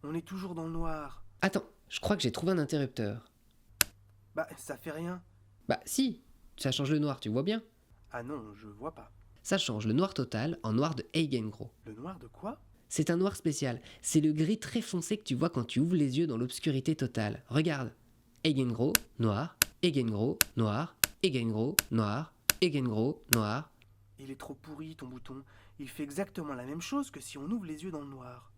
On est toujours dans le noir. Attends, je crois que j'ai trouvé un interrupteur. Bah, ça fait rien. Bah si, ça change le noir, tu vois bien. Ah non, je vois pas. Ça change le noir total en noir de Eigengro. Le noir de quoi? C'est un noir spécial, c'est le gris très foncé que tu vois quand tu ouvres les yeux dans l'obscurité totale. Regarde. Eigengro, noir, Eigengro, noir, Eigengro, noir, Eigengro, noir. Il est trop pourri, ton bouton. Il fait exactement la même chose que si on ouvre les yeux dans le noir.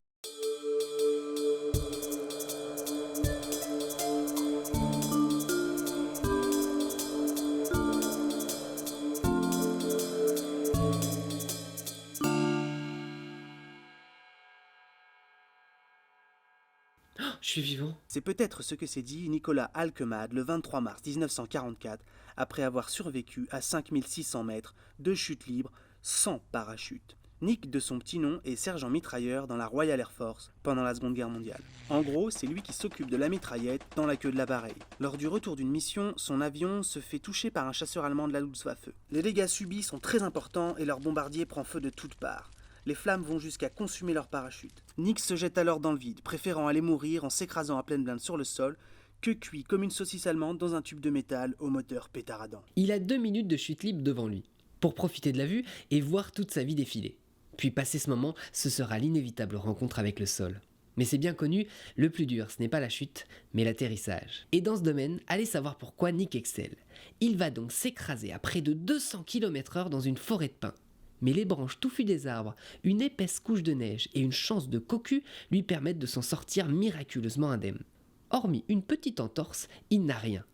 Je suis vivant. C'est peut-être ce que s'est dit Nicolas Alkemade le 23 mars 1944, après avoir survécu à 5600 mètres de chute libre sans parachute. Nick, de son petit nom, est sergent mitrailleur dans la Royal Air Force pendant la Seconde Guerre mondiale. En gros, c'est lui qui s'occupe de la mitraillette dans la queue de l'appareil. Lors du retour d'une mission, son avion se fait toucher par un chasseur allemand de la Luftwaffe. Les dégâts subis sont très importants et leur bombardier prend feu de toutes parts. Les flammes vont jusqu'à consumer leur parachute. Nick se jette alors dans le vide, préférant aller mourir en s'écrasant à pleine blinde sur le sol, que cuit comme une saucisse allemande dans un tube de métal au moteur pétaradant. Il a 2 minutes de chute libre devant lui, pour profiter de la vue et voir toute sa vie défiler. Puis passer ce moment, ce sera l'inévitable rencontre avec le sol. Mais c'est bien connu, le plus dur, ce n'est pas la chute, mais l'atterrissage. Et dans ce domaine, allez savoir pourquoi Nick excelle. Il va donc s'écraser à près de 200 km/h dans une forêt de pins. Mais les branches touffues des arbres, une épaisse couche de neige et une chance de cocu lui permettent de s'en sortir miraculeusement indemne. Hormis une petite entorse, il n'a rien.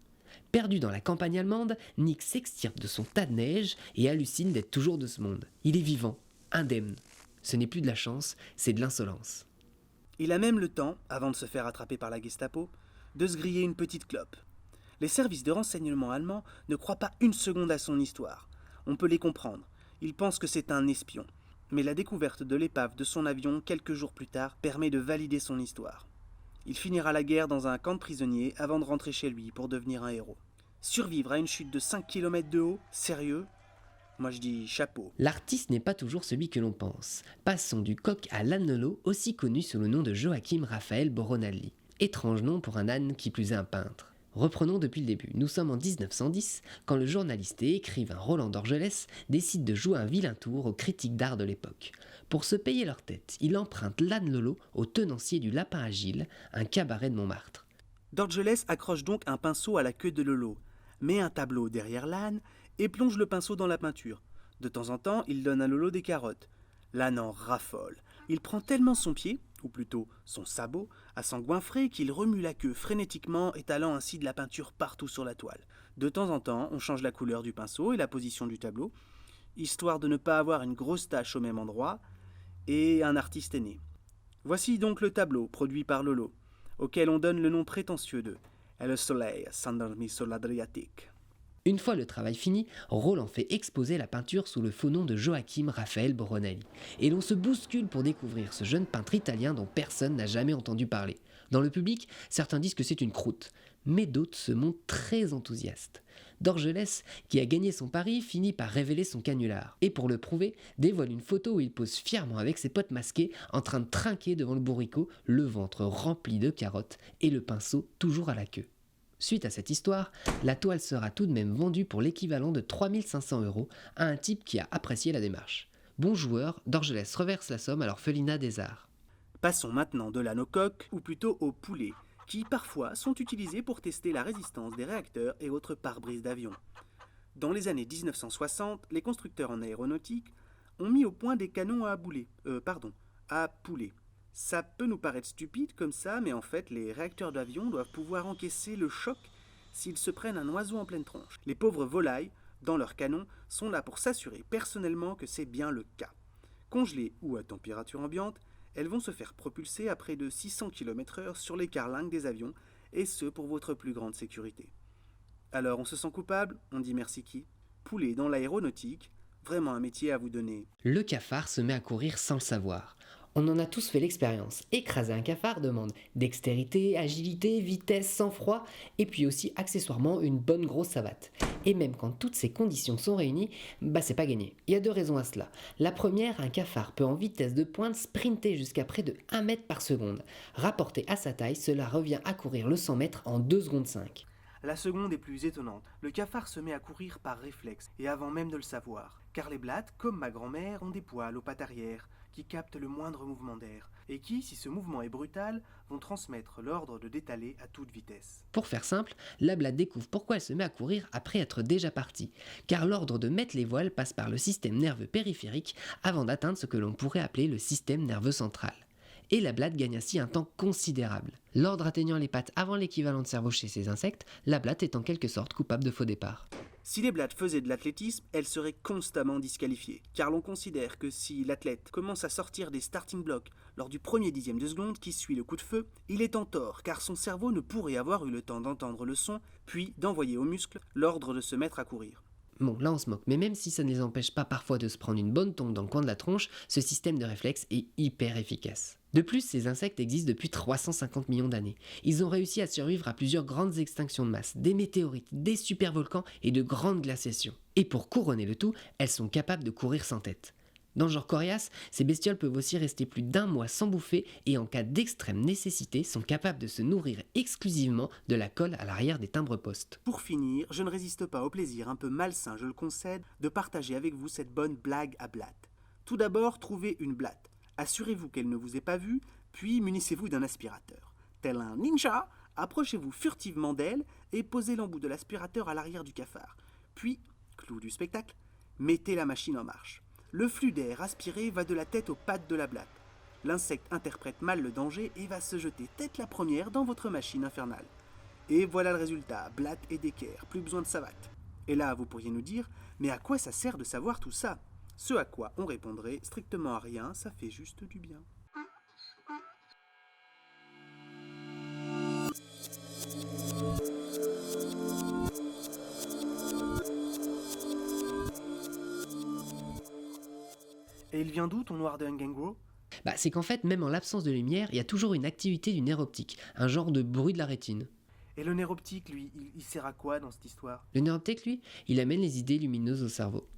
Perdu dans la campagne allemande, Nick s'extirpe de son tas de neige et hallucine d'être toujours de ce monde. Il est vivant, indemne. Ce n'est plus de la chance, c'est de l'insolence. Il a même le temps, avant de se faire attraper par la Gestapo, de se griller une petite clope. Les services de renseignement allemands ne croient pas une seconde à son histoire. On peut les comprendre. Ils pensent que c'est un espion. Mais la découverte de l'épave de son avion quelques jours plus tard permet de valider son histoire. Il finira la guerre dans un camp de prisonniers avant de rentrer chez lui pour devenir un héros. Survivre à une chute de 5 km de haut, sérieux? Moi je dis chapeau. L'artiste n'est pas toujours celui que l'on pense. Passons du coq à l'annolo, aussi connu sous le nom de Joachim Raphaël Boronalli. Étrange nom pour un âne qui plus est un peintre. Reprenons depuis le début. Nous sommes en 1910, quand le journaliste et écrivain Roland Dorgelès décide de jouer un vilain tour aux critiques d'art de l'époque. Pour se payer leur tête, il emprunte l'âne Lolo au tenancier du Lapin Agile, un cabaret de Montmartre. Dorgelès accroche donc un pinceau à la queue de Lolo, met un tableau derrière l'âne et plonge le pinceau dans la peinture. De temps en temps, il donne à Lolo des carottes. L'âne en raffole. Il prend tellement son pied, ou plutôt son sabot, à s'engouinfrer qu'il remue la queue frénétiquement, étalant ainsi de la peinture partout sur la toile. De temps en temps, on change la couleur du pinceau et la position du tableau, histoire de ne pas avoir une grosse tache au même endroit, et un artiste est né. Voici donc le tableau produit par Lolo, auquel on donne le nom prétentieux de El Soleil s'endormit sur l'Adriatique. Une fois le travail fini, Roland fait exposer la peinture sous le faux nom de Joachim Raphaël Boronelli. Et l'on se bouscule pour découvrir ce jeune peintre italien dont personne n'a jamais entendu parler. Dans le public, certains disent que c'est une croûte, mais d'autres se montrent très enthousiastes. Dorgelès, qui a gagné son pari, finit par révéler son canular. Et pour le prouver, dévoile une photo où il pose fièrement avec ses potes masqués, en train de trinquer devant le bourricot, le ventre rempli de carottes et le pinceau toujours à la queue. Suite à cette histoire, la toile sera tout de même vendue pour l'équivalent de 3500 € à un type qui a apprécié la démarche. Bon joueur, Dorgelès reverse la somme à l'orphelinat des arts. Passons maintenant de l'âne au coq, ou plutôt au poulet, qui parfois sont utilisés pour tester la résistance des réacteurs et autres pare-brises d'avions. Dans les années 1960, les constructeurs en aéronautique ont mis au point des canons à poulet. Ça peut nous paraître stupide comme ça, mais en fait, les réacteurs d'avion doivent pouvoir encaisser le choc s'ils se prennent un oiseau en pleine tronche. Les pauvres volailles, dans leurs canons, sont là pour s'assurer personnellement que c'est bien le cas. Congelées ou à température ambiante, elles vont se faire propulser à près de 600 km/h sur les carlingues des avions, et ce pour votre plus grande sécurité. Alors, on se sent coupable? On dit merci qui? Poulet dans l'aéronautique, vraiment un métier à vous donner. Le cafard se met à courir sans le savoir. On en a tous fait l'expérience. Écraser un cafard demande dextérité, agilité, vitesse, sang-froid, et puis aussi accessoirement une bonne grosse savate. Et même quand toutes ces conditions sont réunies, c'est pas gagné. Il y a 2 raisons à cela. La première, un cafard peut en vitesse de pointe sprinter jusqu'à près de 1 mètre par seconde. Rapporté à sa taille, cela revient à courir le 100 mètres en 2 secondes 5. La seconde est plus étonnante. Le cafard se met à courir par réflexe, et avant même de le savoir. Car les blattes, comme ma grand-mère, ont des poils aux pattes arrière, qui captent le moindre mouvement d'air, et qui, si ce mouvement est brutal, vont transmettre l'ordre de détaler à toute vitesse. Pour faire simple, la blatte découvre pourquoi elle se met à courir après être déjà partie, car l'ordre de mettre les voiles passe par le système nerveux périphérique avant d'atteindre ce que l'on pourrait appeler le système nerveux central. Et la blatte gagne ainsi un temps considérable. L'ordre atteignant les pattes avant l'équivalent de cerveau chez ces insectes, la blatte est en quelque sorte coupable de faux départ. Si les blattes faisaient de l'athlétisme, elles seraient constamment disqualifiées, car l'on considère que si l'athlète commence à sortir des starting blocks lors du premier dixième de seconde qui suit le coup de feu, il est en tort, car son cerveau ne pourrait avoir eu le temps d'entendre le son, puis d'envoyer aux muscles l'ordre de se mettre à courir. Bon, là on se moque, mais même si ça ne les empêche pas parfois de se prendre une bonne tombe dans le coin de la tronche, ce système de réflexe est hyper efficace. De plus, ces insectes existent depuis 350 millions d'années. Ils ont réussi à survivre à plusieurs grandes extinctions de masse, des météorites, des supervolcans et de grandes glaciations. Et pour couronner le tout, elles sont capables de courir sans tête. Dans le genre coriace, ces bestioles peuvent aussi rester plus d'1 mois sans bouffer et en cas d'extrême nécessité sont capables de se nourrir exclusivement de la colle à l'arrière des timbres-poste. Pour finir, je ne résiste pas au plaisir un peu malsain, je le concède, de partager avec vous cette bonne blague à blatte. Tout d'abord, trouvez une blatte. Assurez-vous qu'elle ne vous ait pas vu, puis munissez-vous d'un aspirateur. Tel un ninja, approchez-vous furtivement d'elle et posez l'embout de l'aspirateur à l'arrière du cafard. Puis, clou du spectacle, mettez la machine en marche. Le flux d'air aspiré va de la tête aux pattes de la blatte. L'insecte interprète mal le danger et va se jeter tête la première dans votre machine infernale. Et voilà le résultat, blatte et d'équerre, plus besoin de savate. Et là, vous pourriez nous dire, mais à quoi ça sert de savoir tout ça ? Ce à quoi on répondrait, strictement à rien, ça fait juste du bien. Et il vient d'où ton noir de Ngengwo ? C'est qu'en fait, même en l'absence de lumière, il y a toujours une activité du nerf optique, un genre de bruit de la rétine. Et le nerf optique, lui, il sert à quoi dans cette histoire ? Le nerf optique, lui, il amène les idées lumineuses au cerveau.